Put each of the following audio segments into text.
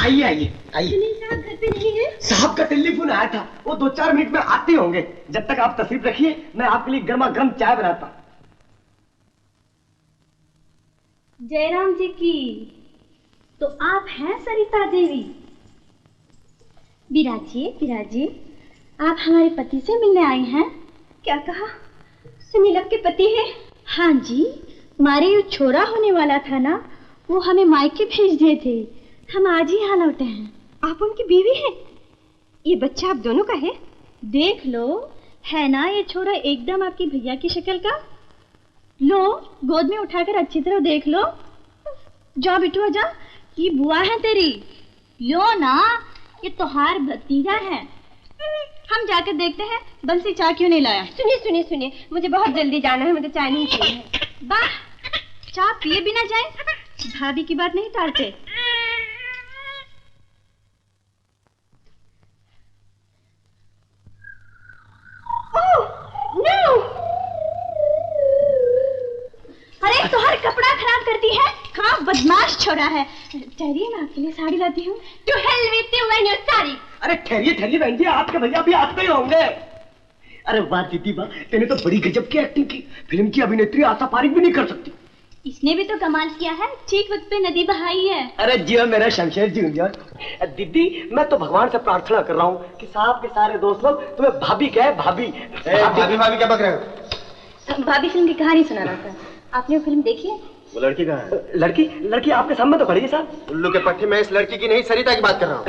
आइए आइए आइए। साहब घर पे नहीं है? साहब का टेलीफोन आया था, वो 2-4 मिनट में आते होंगे। जब तक आप तशरीफ रखिए, मैं आपके लिए गर्मा गर्म चाय बनाता। जयराम जी की, तो आप हैं सरिता देवी? विराजिए, आप हमारे पति से मिलने आई हैं? क्या कहा? सुनील के पति है? हाँ जी, हमारे जो छोरा होने वाला था ना, वो हमें मायके भेज दिए थे। हम आज ही यहाँ लौटे हैं। आप उनकी बीवी हैं? ये बच्चा आप दोनों का है? देख लो, है ना ये छोरा एकदम आपकी भैया की शक्ल का। लो, गोद में उठाकर अच्छी तरह देख लो। जा बिटुआ जा, ये बुआ है तेरी। लो ना, ये तोहार भतीजा है। हम जाकर देखते हैं बंसी चाय क्यों नहीं लाया। सुनिए, मुझे बहुत जल्दी जाना है, मुझे चाय नहीं चाहिए। वाह, चाय पिए बिना जाए? भाभी की बात नहीं टालते। अरे तुम्हारा कपड़ा खराब करती है, कहाँ बदमाश छोरा है। ठहरिए, मैं आपके लिए साड़ी लाती हूँ। To hell with you and your sari. अरे ठहरिए बहन जी, आपके भैया भी आते ही होंगे। अरे वाह दीदी वाह, तेने तो बड़ी गजब की एक्टिंग की। फिल्म की अभिनेत्री आशा पारिक भी नहीं कर सकती। इसने भी तो कमाल किया है, ठीक वक्त पे नदी बहाई है। अरे जियो मेरा शमशेर जूनियर। दीदी, मैं तो भगवान से प्रार्थना कर रहा हूँ कि साहब के सारे दोस्त लोग तुम्हें भाभी कहे। भाभी भाभी क्या बक रहे हो? भाभी फिल्म की कहानी सुना रहा था। आपने वो फिल्म देखी है? वो लड़की कहाँ है? लड़की आपके सामने तो खड़ी है साहब। उल्लू के पट्टी में इस लड़की की नहीं, सरिता की बात कर रहा हूँ।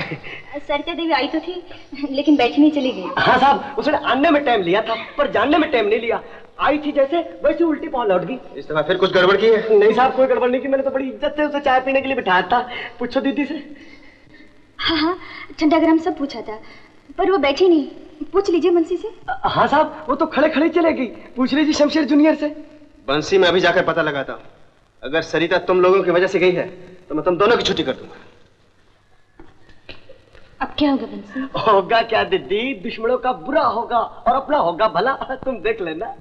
सरिता देवी आई तो थी, लेकिन बैठी नहीं, चली गई। हाँ साहब, उसने आने में टाइम लिया था, पर जानने में टाइम नहीं लिया। आई थी जैसे वैसे उल्टी पाँव लौट गई। इस दफा फिर कुछ गड़बड़ की है? नहीं साहब, कोई गड़बड़ नहीं की। मैंने तो बड़ी इज्जत से उसे चाय पीने के लिए बिठाया था। पूछो दीदी से। हाँ, ठंडा गरम सब पूछा था, पर वो बैठी नहीं। पूछ लीजिए बंसी से। हाँ साहब, वो तो खड़े खड़े चले गई। पूछ लीजिए शमशेर जूनियर से। बंसी में अभी जाकर पता लगाता हूँ। अगर सरिता तुम लोगों की वजह से गई है तो मैं तुम दोनों की छुट्टी कर दूंगा। अब क्या होगा बंसी? होगा क्या दीदी, दुश्मनों का बुरा होगा और अपना होगा भला। तुम देख लेना।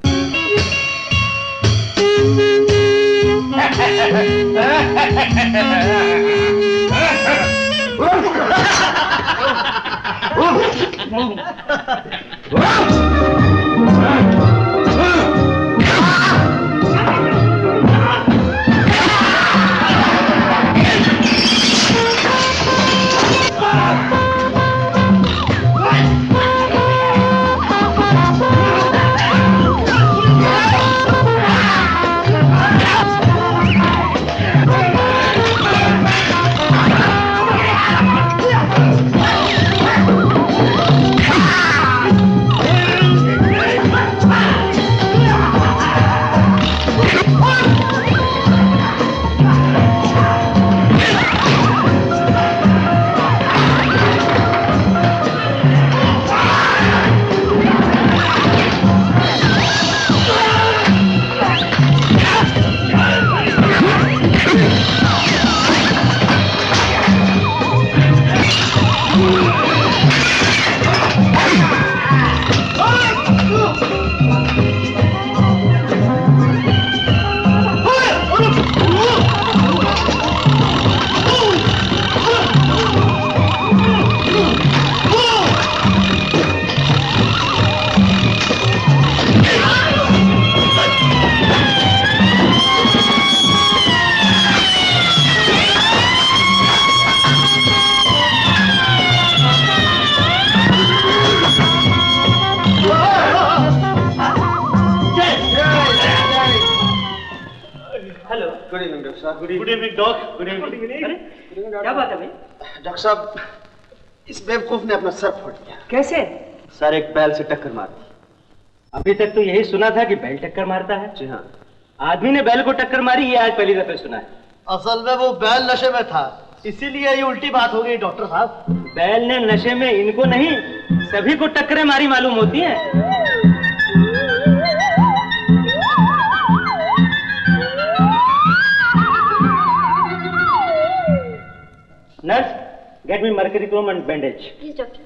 Good evening doctor. Good evening. क्या बात है भाई? डॉक्टर साहब, इस बेवकूफ ने अपना सर फोड़ दिया। कैसे? सर एक बैल से टक्कर मार दी। अभी तक तो यही सुना था कि बैल टक्कर मारता है। जी हाँ। आदमी ने बैल को टक्कर मारी, ये आज पहली दफे सुना है। असल में वो बैल नशे में था, इसीलिए ये उल्टी बात हो गई डॉक्टर साहब। बैल ने नशे में इनको नहीं, सभी को टक्करें मारी मालूम होती हैं। Nurse, get me mercury and bandage. Yes doctor.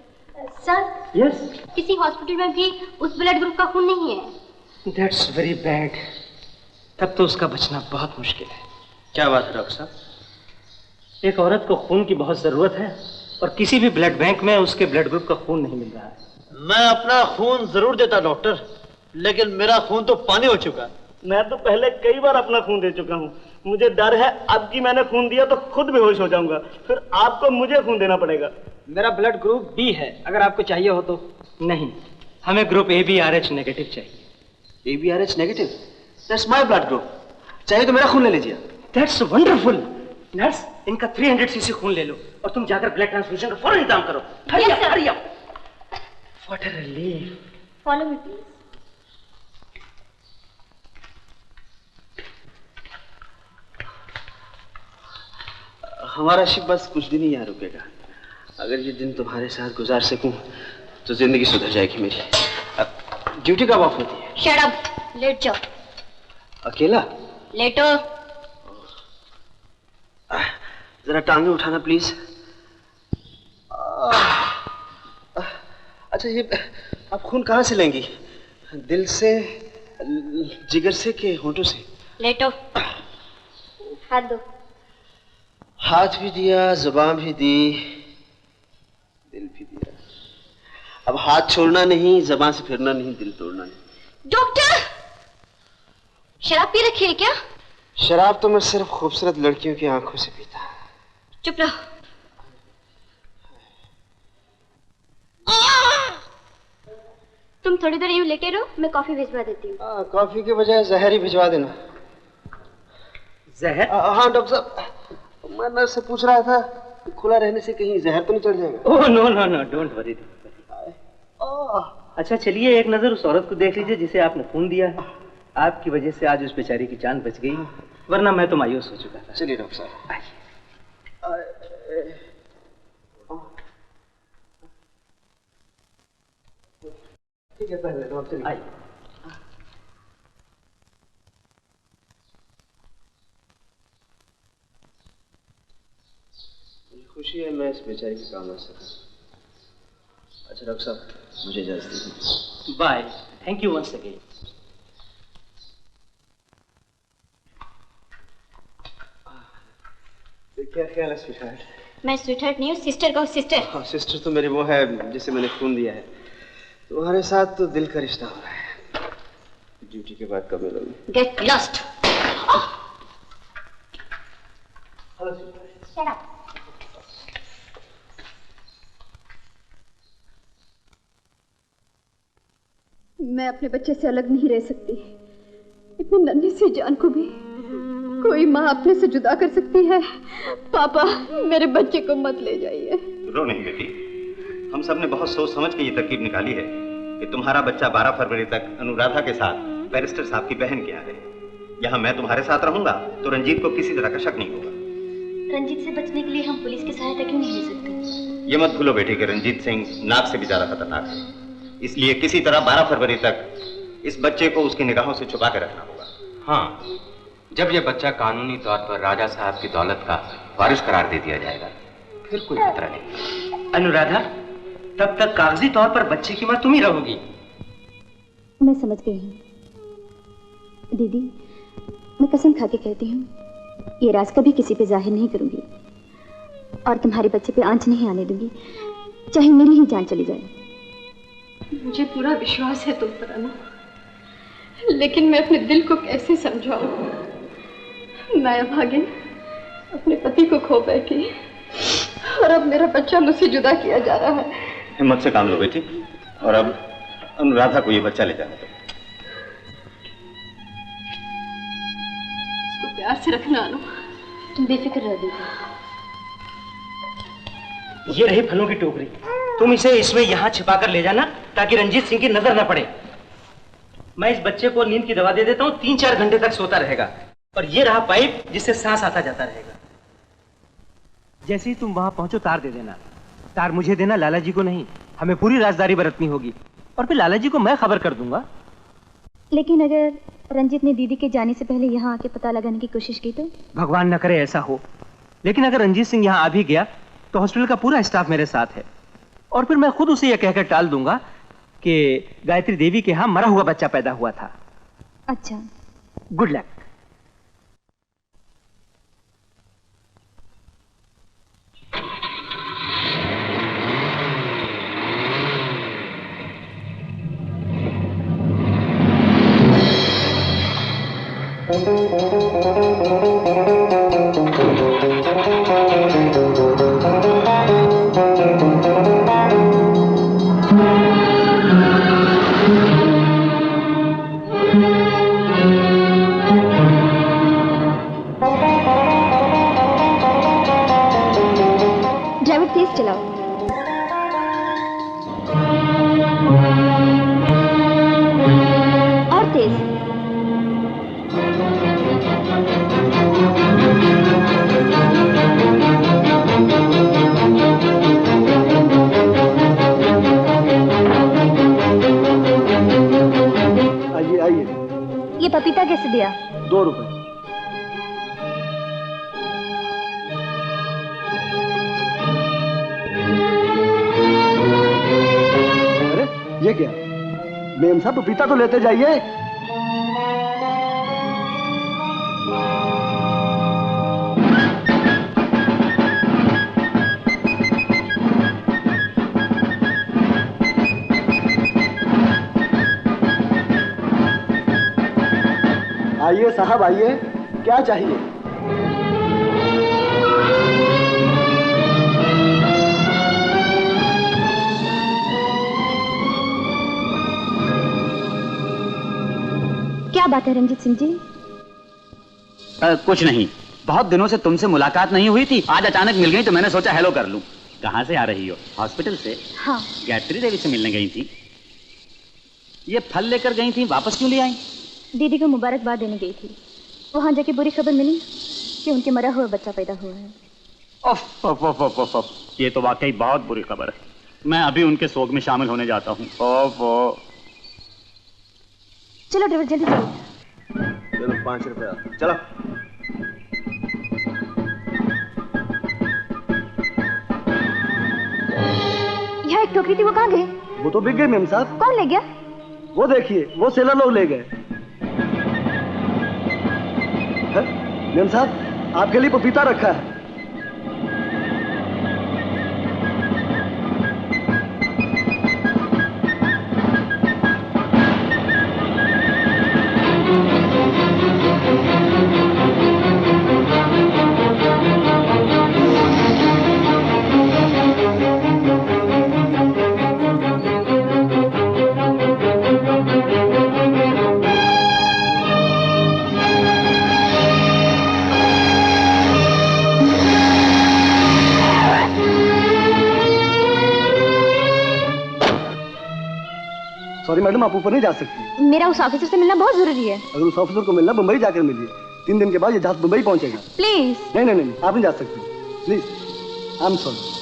Sir, yes, किसी हॉस्पिटल में भी उस ब्लड ग्रुप का खून नहीं है। That's very bad. तब तो उसका बचना बहुत मुश्किल है। क्या बात है डॉक्टर साहब? एक औरत को खून की बहुत जरूरत है और किसी भी ब्लड बैंक में उसके ब्लड ग्रुप का खून नहीं मिल रहा है। मैं अपना खून जरूर देता डॉक्टर, लेकिन मेरा खून तो पानी हो चुका है। मैं तो पहले कई बार अपना खून दे चुका हूँ। मुझे डर है अब की मैंने खून दिया तो खुद बेहोश हो जाऊंगा, फिर आपको मुझे खून देना पड़ेगा। मेरा ब्लड ग्रुप बी है, अगर आपको चाहिए हो तो। नहीं, हमें ग्रुप ABRH नेगेटिव चाहिए। ABRH negative? That's my blood group. चाहिए तो मेरा खून ले लीजिए। That's wonderful. नर्स, इनका 300 cc खून ले लो और तुम जाकर ब्लड ट्रांसफ्यूजन का फौरन इंतजाम करो। Hurry up, hurry up. What a relief. Follow me please. हमारा शिप बस कुछ दिन ही यहाँ रुकेगा। अगर ये दिन तुम्हारे साथ गुजार सकूं तो जिंदगी सुधर जाएगी मेरी। अब ड्यूटी कब ऑफ होती है? शट अप, लेट जाओ। अकेला? लेटो। जरा टांगे उठाना प्लीज। अच्छा, ये आप खून कहाँ से लेंगी? दिल से, जिगर से कि होंठों से? लेटो। हाथ दो। हाथ भी दिया, जुबान भी दी, दिल भी दिया। अब हाथ छोड़ना नहीं, जुबान से फिरना नहीं, दिल तोड़ना नहीं। डॉक्टर, शराब पी रखी है क्या? शराब तो मैं सिर्फ खूबसूरत लड़कियों की आंखों से पीता। चुप रहो। तुम थोड़ी देर यूं लेटे रहो, मैं कॉफी भिजवा देती हूँ। कॉफी के बजाय जहर ही भिजवा देना। जहर? हाँ डॉक्टर साहब, मैं नर्स से पूछ रहा था कि खुला रहने से कहीं जहर तो नहीं चढ़ जाएगा? Oh no no no, don't worry. अच्छा चलिए, एक नजर उस औरत को देख लीजिए जिसे आपने खून दिया है। आपकी वजह से आज उस बेचारी की जान बच गई, वरना मैं तो मायूस हो चुका था। चलिए डॉक्टर साहब। ठीक है, पहले डॉक्टर आइए। खुशी है मैं इस बेचारी के काम आ सका। अच्छा डॉक्टर साहब, मुझे इजाजत दीजिए। Bye, thank you once again. क्या ख्याल है स्वीटहार्ट? मैं स्वीटहार्ट नहीं हूँ, सिस्टर का सिस्टर। हाँ, सिस्टर तो मेरी वो है जिसे मैंने खून दिया है। तुम्हारे साथ तो दिल का रिश्ता हो रहा है। ड्यूटी के बाद कब मिलोगे? Get lost. मैं अपने बच्चे से अलग नहीं रह सकती। इतनी नन्ही सी जान को भी कोई माँ अपने से जुदा कर सकती है? पापा, मेरे बच्चे को मत ले जाइए। रो नहीं बेटी, हम सब ने बहुत सोच समझ के ये तरकीब निकाली है कि तुम्हारा बच्चा 12 फरवरी तक अनुराधा के साथ बैरिस्टर साहब की बहन के यहाँ रहे। यहाँ मैं तुम्हारे साथ रहूंगा तो रंजीत को किसी तरह का शक नहीं होगा। रंजीत से बचने के लिए हम पुलिस की सहायता क्यों नहीं ले सकते? ये मत भूलो बेटी कि रंजीत सिंह नाग से भी ज्यादा खतरनाक है, इसलिए किसी तरह 12 फरवरी तक इस बच्चे को उसकी निगाहों से छुपा के रखना होगा। हाँ, जब यह बच्चा कानूनी तौर पर राजा साहब की दौलत का वारिस करार दे दिया जाएगा फिर कोई खतरा नहीं। अनुराधा, तब तक कागजी तौर पर बच्चे की मां तुम ही रहोगी। मैं समझ गई हूँ दीदी, मैं कसम खा के कहती हूँ ये राज कभी किसी पे जाहिर नहीं करूंगी और तुम्हारे बच्चे पे आंच नहीं आने दूंगी, चाहे मेरी ही जान चली जाए। मुझे पूरा विश्वास है तुम पर अनु, लेकिन मैं अपने दिल को कैसे समझाऊं? मैं अभागिन अपने पति को खो बैठी और अब मेरा बच्चा मुझसे जुदा किया जा रहा है। हिम्मत से काम लो बेटी, और अब अनुराधा को ये बच्चा ले जाने दो। इसको प्यार से रखना अनु। तुम बेफिक्र रह दीदी। ये रही फलों की टोकरी, तुम इसे इसमें यहाँ छिपा कर ले जाना ताकि रंजीत सिंह की नजर न पड़े। मैं इस बच्चे को नींद की दवा दे देता हूँ, 3-4 घंटे तक सोता रहेगा। और ये रहा पाइप जिससे सांस आता जाता रहेगा। जैसे ही तुम वहां पहुंचो तार दे देना। तार मुझे देना, लाला जी को नहीं। हमें पूरी राजदारी बरतनी होगी और फिर लाला जी को मैं खबर कर दूंगा। लेकिन अगर रंजीत ने दीदी के जाने से पहले यहाँ आके पता लगाने की कोशिश की तो? भगवान न करे ऐसा हो, लेकिन अगर रंजीत सिंह यहाँ आ भी गया तो हॉस्पिटल का पूरा स्टाफ मेरे साथ है और फिर मैं खुद उसे यह कहकर टाल दूंगा कि गायत्री देवी के यहाँ मरा हुआ बच्चा पैदा हुआ था। अच्छा, गुड लक। ड्राइवर तेज चलाओ। और तेज। आइए आइए। ये पपीता कैसे दिया? 2 रुपए। अरे ये क्या? मेम साहब पपीता तो लेते जाइए। आइए साहब आइए, क्या चाहिए? क्या बात है रंजीत सिंह जी? कुछ नहीं, बहुत दिनों से तुमसे मुलाकात नहीं हुई थी, आज अचानक मिल गई तो मैंने सोचा हेलो कर लूं। कहाँ से आ रही हो? हॉस्पिटल से? हाँ। गायत्री देवी से मिलने गई थी। ये फल लेकर गई थी, वापस क्यों ले आई? दीदी को मुबारकबाद देने गई थी। वहां जाके बुरी खबर मिली कि उनके मरा हुआ बच्चा पैदा हुआ है। ओफ ओफ ओफ ओफ ओफ ओफ, ये तो वाकई बहुत बुरी खबर है। मैं अभी उनके शोक में शामिल होने जाता हूँ। ओफ ओ। चलो ड्राइवर जल्दी चलो। चलो 5 रुपया। चलो। यहाँ एक टोकरी थी, वो कहाँ गई? वो तो बिक गई मेम साहब। कौन ले गया? वो देखिए, वो सेलर लोग ले गए। मेम साहब आपके लिए पपीता रखा है। सॉरी मैडम, आप ऊपर नहीं जा सकती। मेरा उस ऑफिसर से मिलना बहुत जरूरी है। अगर उस ऑफिसर को मिलना, मुंबई जाकर मिलिए। 3 दिन के बाद ये जहाज मुंबई पहुंचेगा। प्लीज। नहीं नहीं नहीं, आप नहीं जा सकते। Please, I am sorry.